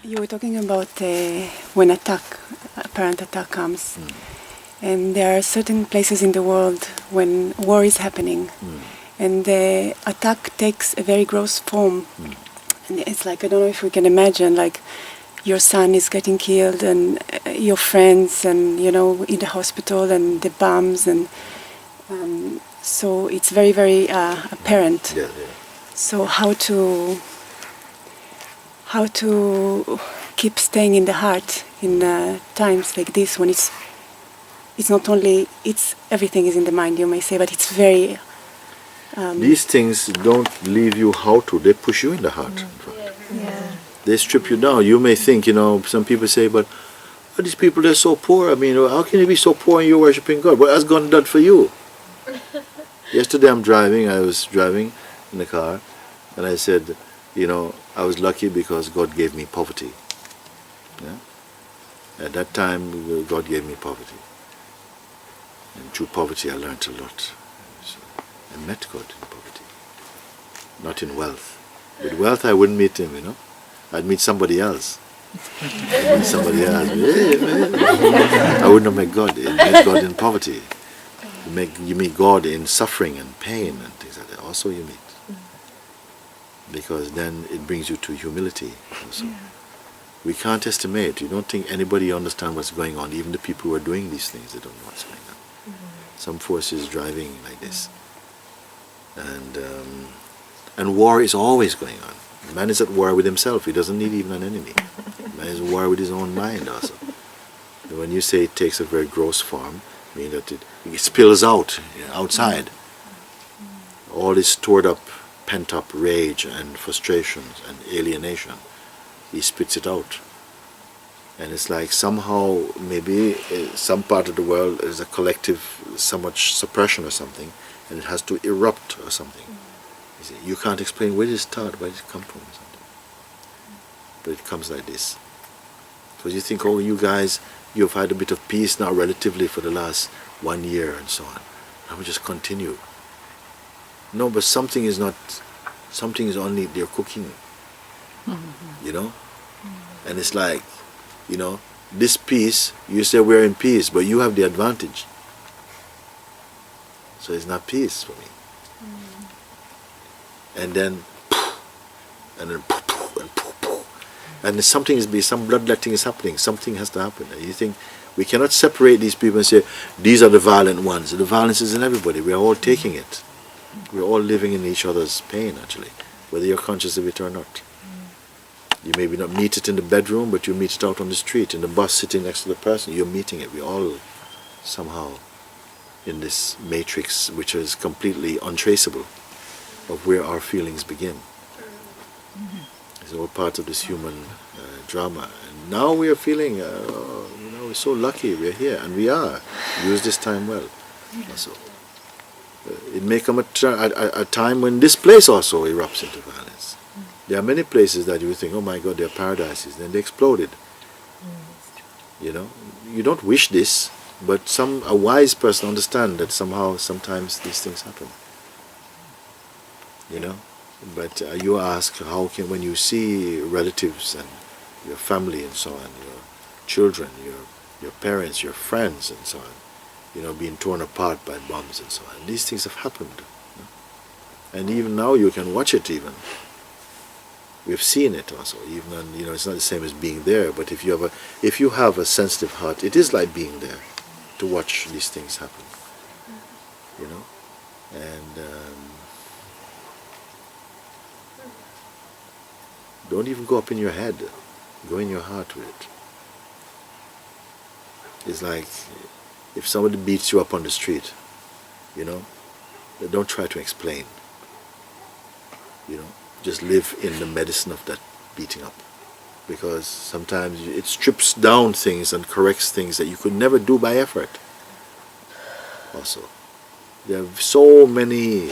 You were talking about when apparent attack comes. And there are certain places in the world when war is happening. And the attack takes a very gross form. And it's like, I don't know if we can imagine, like your son is getting killed and your friends and, you know, in the hospital and the bombs. And so it's very, very apparent. Yeah. So how to keep staying in the heart in times like this when it's not only, everything is in the mind, you may say, but it's very... These things don't leave you how to, they push you in the heart. Yeah. They strip you down. You may think, you know, some people say, but these people, they're so poor. I mean, how can you be so poor and you're worshipping God? What has God done for you? Yesterday I was driving in the car, and I said, you know, I was lucky because God gave me poverty. Yeah? At that time, God gave me poverty. And through poverty, I learned a lot. So I met God in poverty, not in wealth. With wealth, I wouldn't meet him, you know. I'd meet somebody else. I wouldn't have met God. You meet God in poverty. You meet God in suffering and pain and things like that. Also you meet. Because then it brings you to humility also. Yeah. We can't estimate. You don't think anybody understands what's going on. Even the people who are doing these things, they don't know what's going on. Some forces driving like this. And war is always going on. Man is at war with himself. He doesn't need even an enemy. Man is at war with his own mind also. And when you say it takes a very gross form, I mean that it spills out outside. All this stored up, pent up rage and frustrations and alienation, he spits it out. And it's like somehow maybe some part of the world is a collective, so much suppression or something, and it has to erupt or something. You can't explain where did it start, where did it come from, or something. But it comes like this. Because you think, oh, you guys, you've had a bit of peace now relatively for the last 1 year and so on. I will just continue. No, but something is only they're cooking. You know? And it's like, you know, this peace, you say we're in peace, but you have the advantage. So it's not peace for me. And then, and some bloodletting is happening. Something has to happen. And you think we cannot separate these people and say these are the violent ones. The violence is in everybody. We are all taking it. We are all living in each other's pain, actually, whether you're conscious of it or not. You maybe not meet it in the bedroom, but you meet it out on the street, in the bus, sitting next to the person. You're meeting it. We're all somehow in this matrix, which is completely untraceable, of where our feelings begin. It's all part of this human drama. And now we are feeling, we're so lucky we're here, and we are. Use this time well. Also, it may come a time when this place also erupts into violence. There are many places that you think, oh my God, they're paradises. Then they exploded. You know, you don't wish this, but a wise person understands that sometimes these things happen. You know, but you ask, how can, when you see relatives and your family and so on, your children, your parents, your friends and so on, you know, being torn apart by bombs and so on. These things have happened. You know? And even now you can watch it even. We've seen it also, even on, you know, it's not the same as being there, but if you have a sensitive heart, it is like being there to watch these things happen. You know? And don't even go up in your head. Go in your heart with it. It's like if somebody beats you up on the street, you know, don't try to explain. You know, just live in the medicine of that beating up. Because sometimes it strips down things and corrects things that you could never do by effort. Also, there are so many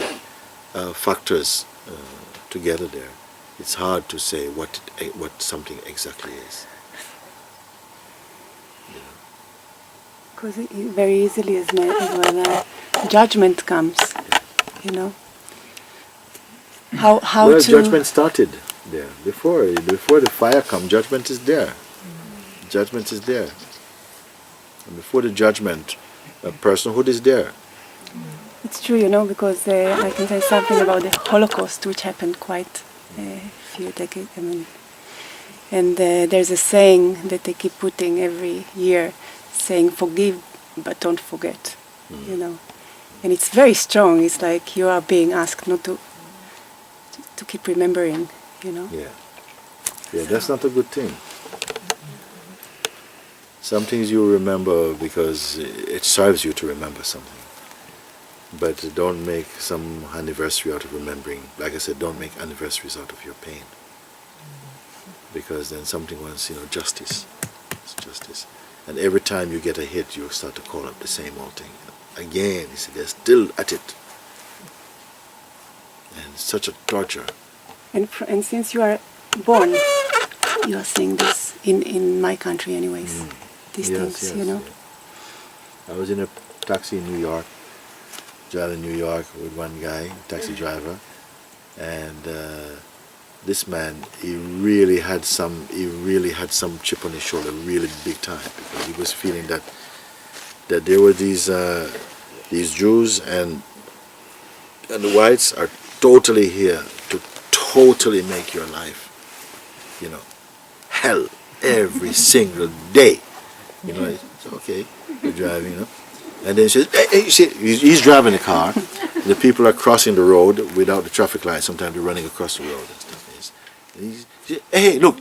factors together there. It's hard to say what something exactly is. Because very easily as well, judgment comes, you know. How well, to... judgment started. there. Before the fire comes, judgment is there. Judgment is there. And before the judgment, personhood is there. It's true, you know, because I can say something about the Holocaust, which happened quite a few decades. I mean, and there's a saying that they keep putting every year, saying "forgive, but don't forget." You know, and it's very strong. It's like you are being asked not to keep remembering. You know. Yeah. Yeah, that's not a good thing. Some things you remember because it serves you to remember something. But don't make some anniversary out of remembering. Like I said, don't make anniversaries out of your pain. Because then something wants, justice. It's justice. And every time you get a hit, you start to call up the same old thing. Again, you see, they're still at it. And it's such a torture. And since you are born, you are seeing this in my country anyways. These things, Yes, you know. yeah. I was in a taxi in New York, driving New York with one guy, taxi driver, and this man, he really had some chip on his shoulder, really big time, because he was feeling that there were these Jews and the whites are totally here to totally make your life, hell every single day. It's okay, you're driving, And then he says, hey, you see, he's driving the car. The people are crossing the road without the traffic light. Sometimes they're running across the road and stuff. Hey, look,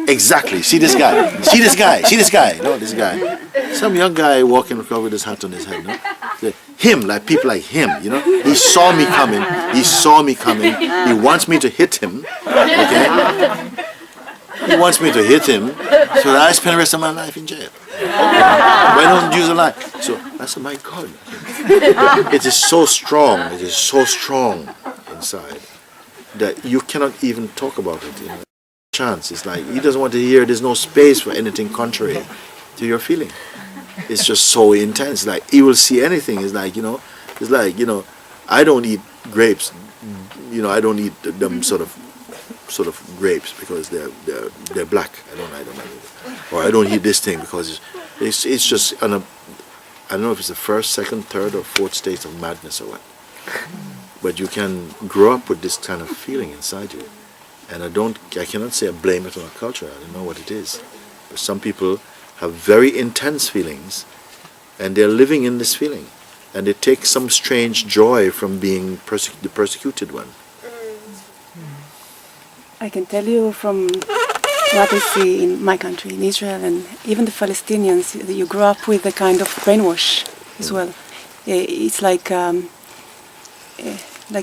exactly. See this guy. See this guy. This guy. Some young guy walking across with his hat on his head. Him, like people like him. He saw me coming. He wants me to hit him. Okay. He wants me to hit him, so that I spend the rest of my life in jail. Why don't you use a lie? So I said, my God, it is so strong inside that you cannot even talk about it. Chance. It's like he doesn't want to hear. There's no space for anything contrary to your feeling. It's just so intense. Like he will see anything. It's like It's like I don't eat grapes. I don't eat them sort of grapes because they're black. I don't know. Or I don't eat this thing because it's just I don't know if it's the first, second, third, or fourth state of madness or what. But you can grow up with this kind of feeling inside you, and I cannot say I blame it on our culture. I don't know what it is, but some people have very intense feelings, and they're living in this feeling, and they take some strange joy from being the persecuted one. I can tell you from what I see in my country, in Israel, and even the Palestinians, you grow up with a kind of brainwash as well. It's like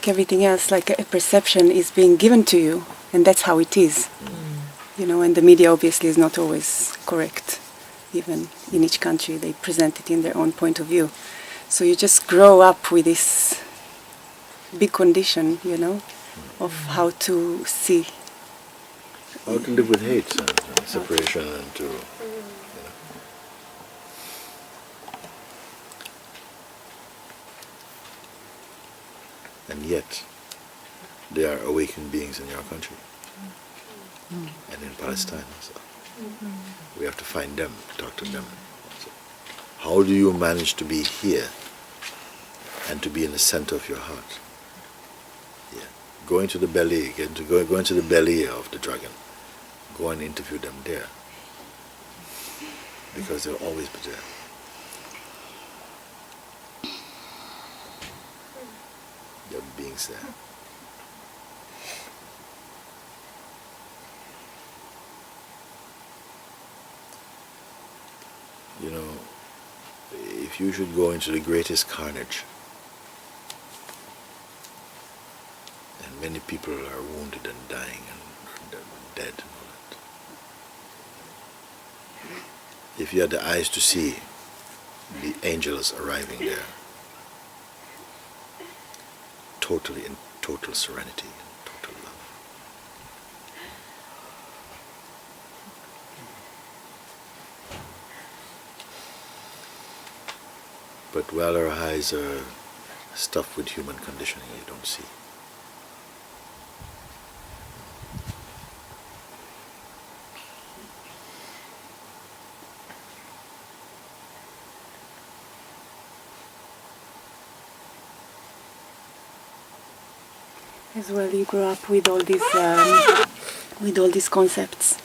everything else, like a perception is being given to you, and that's how it is. And the media obviously is not always correct. Even in each country, they present it in their own point of view. So you just grow up with this big condition, of how to see. How to live with hate and separation and to, And yet, there are awakened beings in your country and in Palestine also. We have to find them, talk to them. How do you manage to be here and to be in the center of your heart? Go into the belly, go into the belly of the dragon. Go and interview them there. Because they'll always be there. There are beings there. If you should go into the greatest carnage, and many people are wounded and dying and dead and all that. If you had the eyes to see the angels arriving there, totally in total serenity and total love. But while our eyes are stuffed with human conditioning, you don't see. As well, you grow up with all these concepts,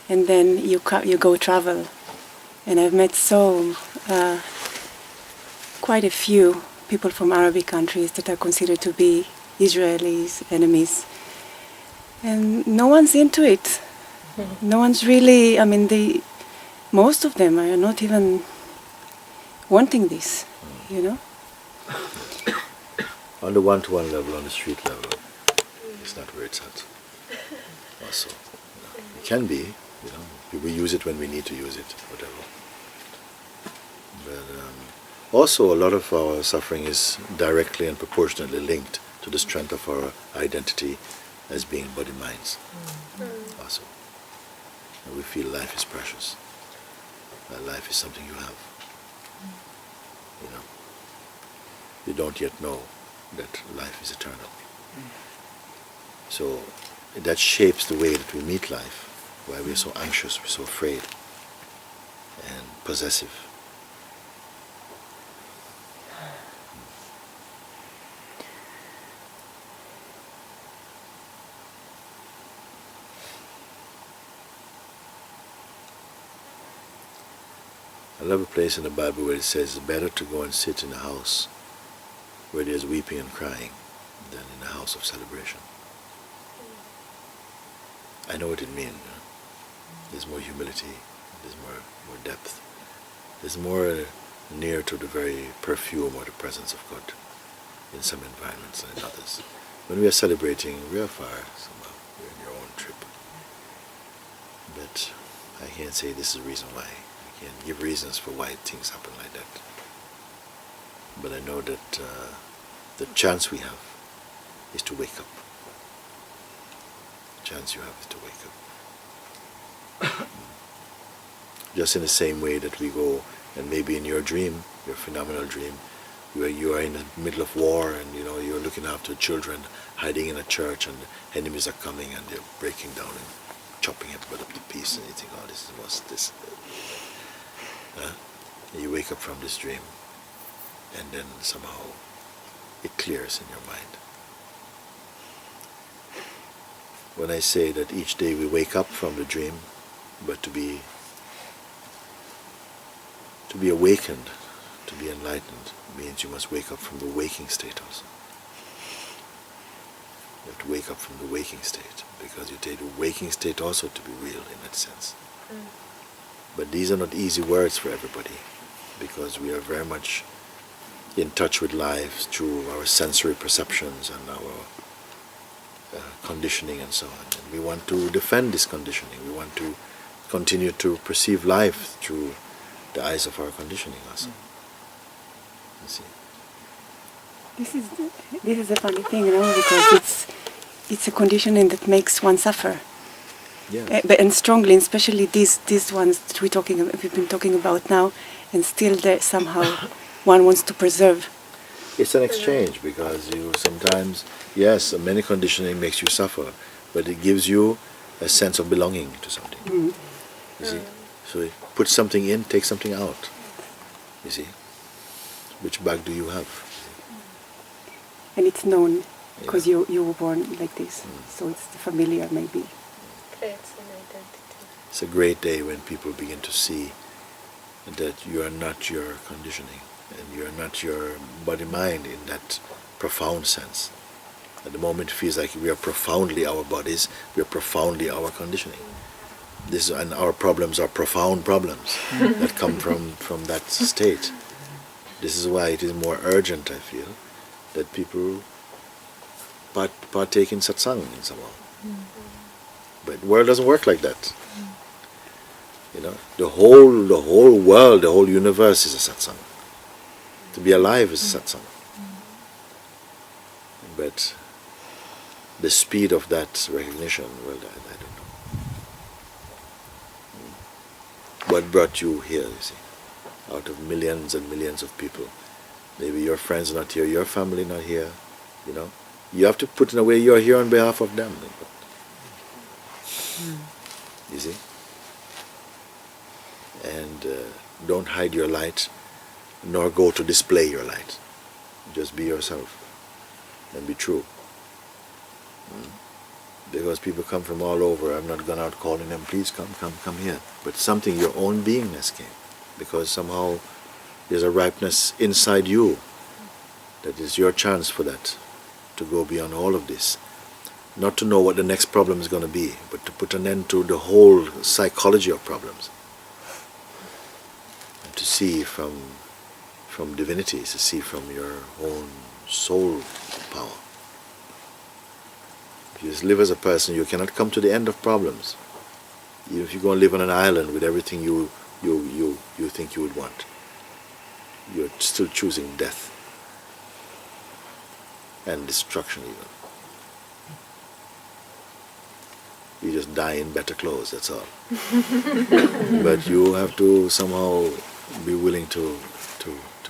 and then you go travel, and I've met quite a few people from Arabic countries that are considered to be Israelis' enemies, and no one's into it. No one's really. I mean, most of them are not even wanting this, you know. On the one-to-one level, on the street level, it's not where it's at. Also, it can be, we use it when we need to use it, whatever. But also, a lot of our suffering is directly and proportionately linked to the strength of our identity as being body-minds. Also, and we feel life is precious. That life is something you have. You don't yet know that life is eternal. So that shapes the way that we meet life, why we're so anxious, we're so afraid and possessive. I love a place in the Bible where it says it's better to go and sit in a house where there's weeping and crying than in a house of celebration. I know what it means. There's more humility, there's more depth, there's more near to the very perfume or the presence of God in some environments than in others. When we are celebrating, we are far somehow. You're in your own trip. But I can't say this is the reason why. I can't give reasons for why things happen like that. But I know that the chance we have is to wake up. The chance you have is to wake up. Just in the same way that we go, and maybe in your dream, your phenomenal dream, where you are in the middle of war and you're looking after children hiding in a church and the enemies are coming and they're breaking down and chopping everybody up to pieces, and you think, oh, this is what's this. And you wake up from this dream, and then somehow it clears in your mind. When I say that each day we wake up from the dream, but to be awakened, to be enlightened, means you must wake up from the waking state also. You have to wake up from the waking state, because you take the waking state also to be real in that sense. But these are not easy words for everybody, because we are very much in touch with life through our sensory perceptions and our conditioning and so on. And we want to defend this conditioning. We want to continue to perceive life through the eyes of our conditioning also. You see? This is a funny thing, because it's a conditioning that makes one suffer. Yeah. And strongly, especially these ones that we've been talking about now, and still there somehow one wants to preserve. It's an exchange, because you sometimes, yes, many conditioning makes you suffer, but it gives you a sense of belonging to something. You see? So you put something in, take something out. You see? Which bag do you have? And it's known, because you were born like this, so it's familiar maybe. Creates an identity. It's a great day when people begin to see that you are not your conditioning, and you are not your body-mind in that profound sense. At the moment it feels like we are profoundly our bodies, we are profoundly our conditioning. And our problems are profound problems that come from that state. This is why it is more urgent, I feel, that people partake in satsang in somehow. But the world doesn't work like that. The whole world, the whole universe is a satsang. To be alive is a satsang. But the speed of that recognition, well, I don't know. What brought you here, you see? Out of millions and millions of people. Maybe your friends not here, your family not here, You have to put in a way you're here on behalf of them. You see? And don't hide your light, nor go to display your light. Just be yourself and be true. Because people come from all over. I'm not gone out calling them, please come here. But something, your own beingness came. Because somehow there's a ripeness inside you that is your chance for that, to go beyond all of this. Not to know what the next problem is going to be, but to put an end to the whole psychology of problems. And to see from divinity, to see from your own soul power. If you just live as a person, you cannot come to the end of problems. Even if you go and live on an island with everything you think you would want, you're still choosing death and destruction even. You just die in better clothes, that's all. But you have to somehow be willing to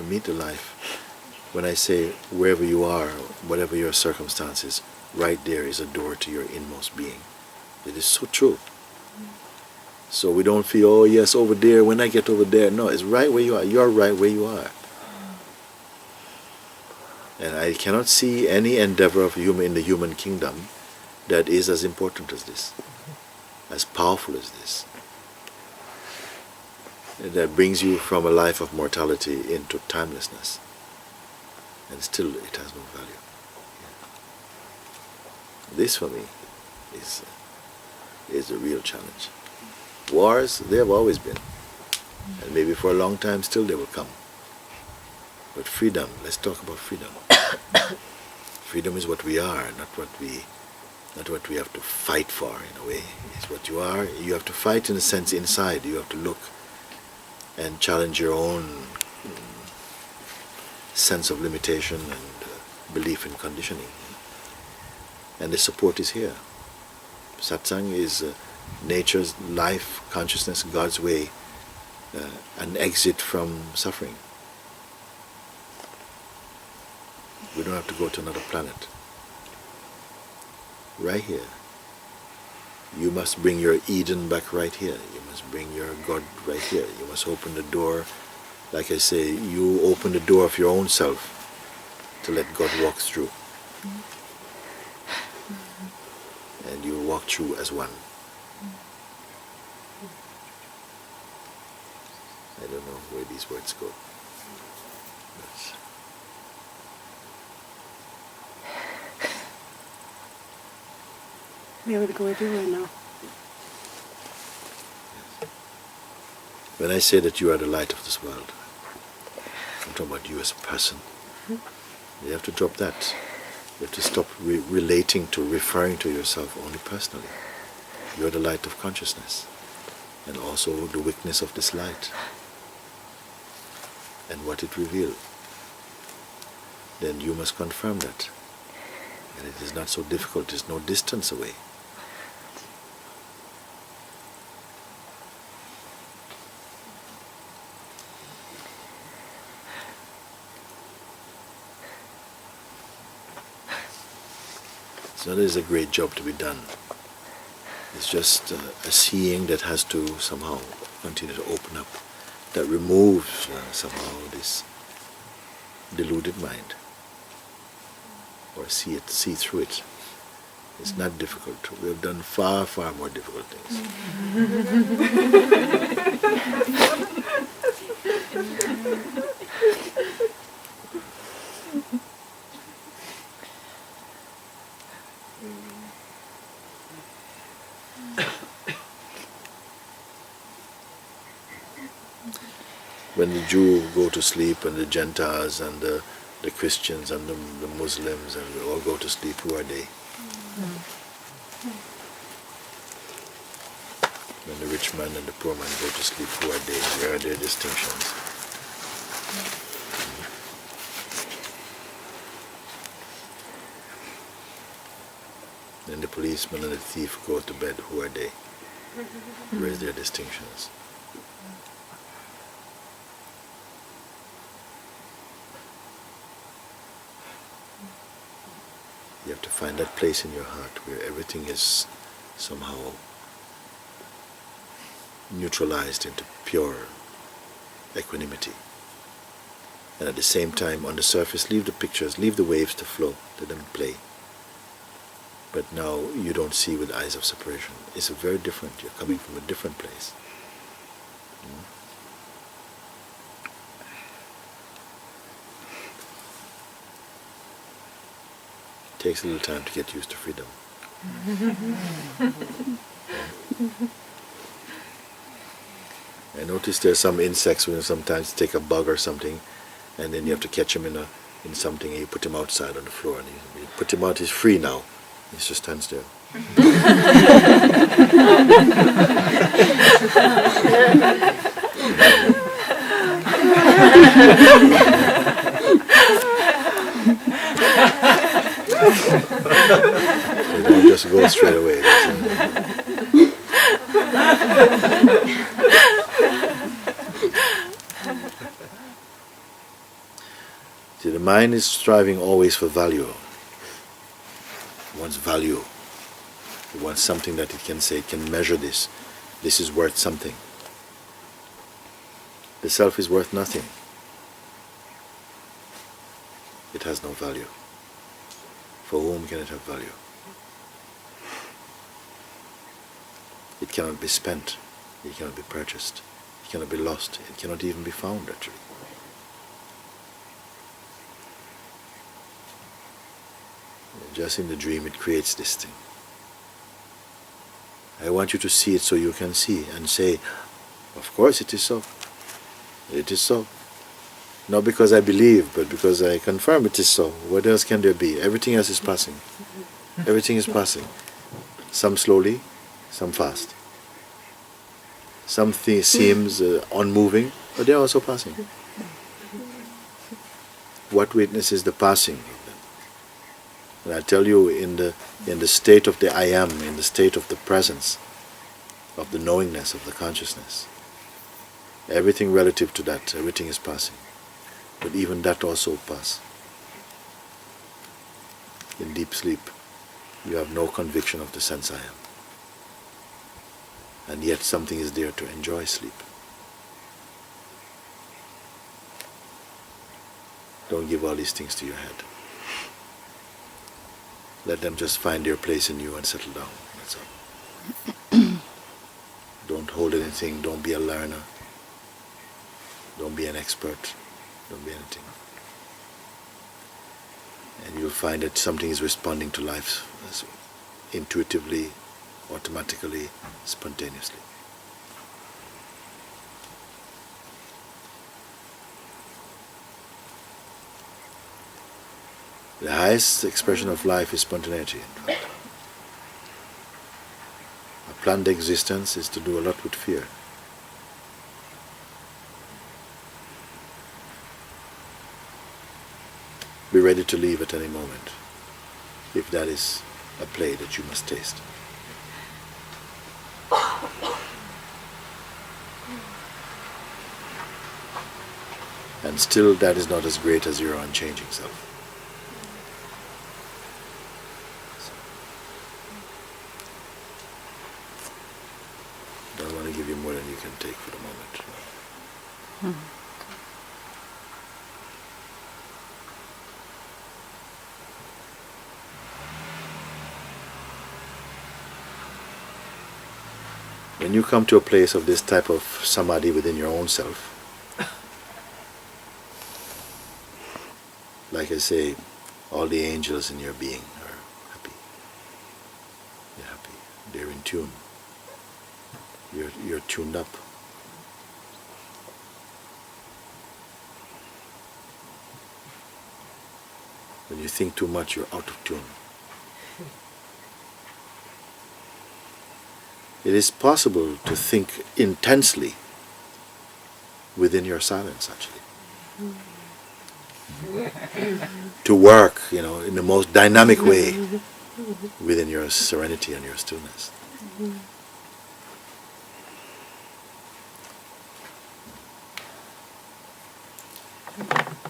meet the life. When I say wherever you are, whatever your circumstances, right there is a door to your inmost being. It is so true. So we don't feel, oh yes, over there, when I get over there. No, it's right where you are. You're right where you are. And I cannot see any endeavor of in the human kingdom that is as important as this, as powerful as this. That brings you from a life of mortality into timelessness. And still it has no value. This for me is the real challenge. Wars, they have always been. And maybe for a long time still they will come. But freedom, let's talk about freedom. Freedom is what we are, not what we have to fight for in a way. It's what you are. You have to fight in a sense inside. You have to look and challenge your own sense of limitation and belief in conditioning. And the support is here. Satsang is nature's life, consciousness, God's way, an exit from suffering. We don't have to go to another planet. Right here. You must bring your Eden back right here. You must bring your God right here. You must open the door. Like I say, you open the door of your own self to let God walk through. And you walk through as one. I don't know where these words go. But they would go everywhere now. When I say that you are the light of this world, I'm talking about you as a person. You have to drop that. You have to stop relating to, referring to yourself only personally. You are the light of consciousness, and also the witness of this light, and what it revealed. Then you must confirm that. And it is not so difficult, there's no distance away. So there is a great job to be done. It's just a seeing that has to somehow continue to open up, that removes somehow this deluded mind, or see through it. It's not difficult. We have done far, far more difficult things. When the Jew go to sleep, and the Gentiles and the Christians and the Muslims, and we all go to sleep, who are they? When the rich man and the poor man go to sleep, who are they? Where are their distinctions? When the policeman and the thief go to bed, who are they? Where are their distinctions? You have to find that place in your heart where everything is somehow neutralized into pure equanimity. And at the same time, on the surface, leave the pictures, leave the waves to flow, let them play. But now you don't see with eyes of separation. It's a very different, you're coming from a different place. It takes a little time to get used to freedom. I notice there's some insects when sometimes take a bug or something, and then you have to catch him in something, and you put him outside on the floor, and you put him out, he's free now. He just stands there. So don't just go straight away. See, the mind is striving always for value. It wants value. It wants something that it can say, it can measure this. This is worth something. The self is worth nothing. It has no value. For whom can it have value? It cannot be spent. It cannot be purchased. It cannot be lost. It cannot even be found, actually. Just in the dream, it creates this thing. I want you to see it so you can see and say, of course it is so. It is so. Not because I believe, but because I confirm it is so. What else can there be? Everything else is passing. Everything is passing. Some slowly, some fast. Something seems unmoving, but they're also passing. What witnesses the passing? And I tell you, in the state of the I am, in the state of the presence, of the knowingness, of the consciousness, everything relative to that, everything is passing. But even that also passes. In deep sleep, you have no conviction of the sense I am. And yet something is there to enjoy sleep. Don't give all these things to your head. Let them just find their place in you and settle down. That's all. Don't hold anything. Don't be a learner. Don't be an expert. Don't be anything. And you'll find that something is responding to life intuitively, automatically, spontaneously. The highest expression of life is spontaneity, in fact. A planned existence is to do a lot with fear. Be ready to leave at any moment, if that is a play that you must taste. And still that is not as great as your unchanging self. Don't want to give you more than you can take for the moment. When you come to a place of this type of samadhi within your own self, like I say, all the angels in your being are happy. They're happy. They're in tune. You're tuned up. When you think too much, you're out of tune. It is possible to think intensely within your silence, actually. To work, in the most dynamic way within your serenity and your stillness.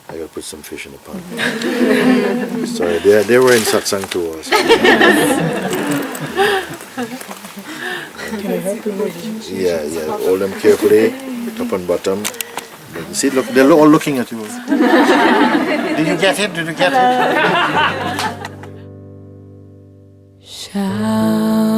I gotta put some fish in the pond. Sorry, they were in satsang too also. Can I help you, Mooji? Yeah. Hold them carefully, top and bottom. See, look, they're all looking at you. Did you get it? Ciao.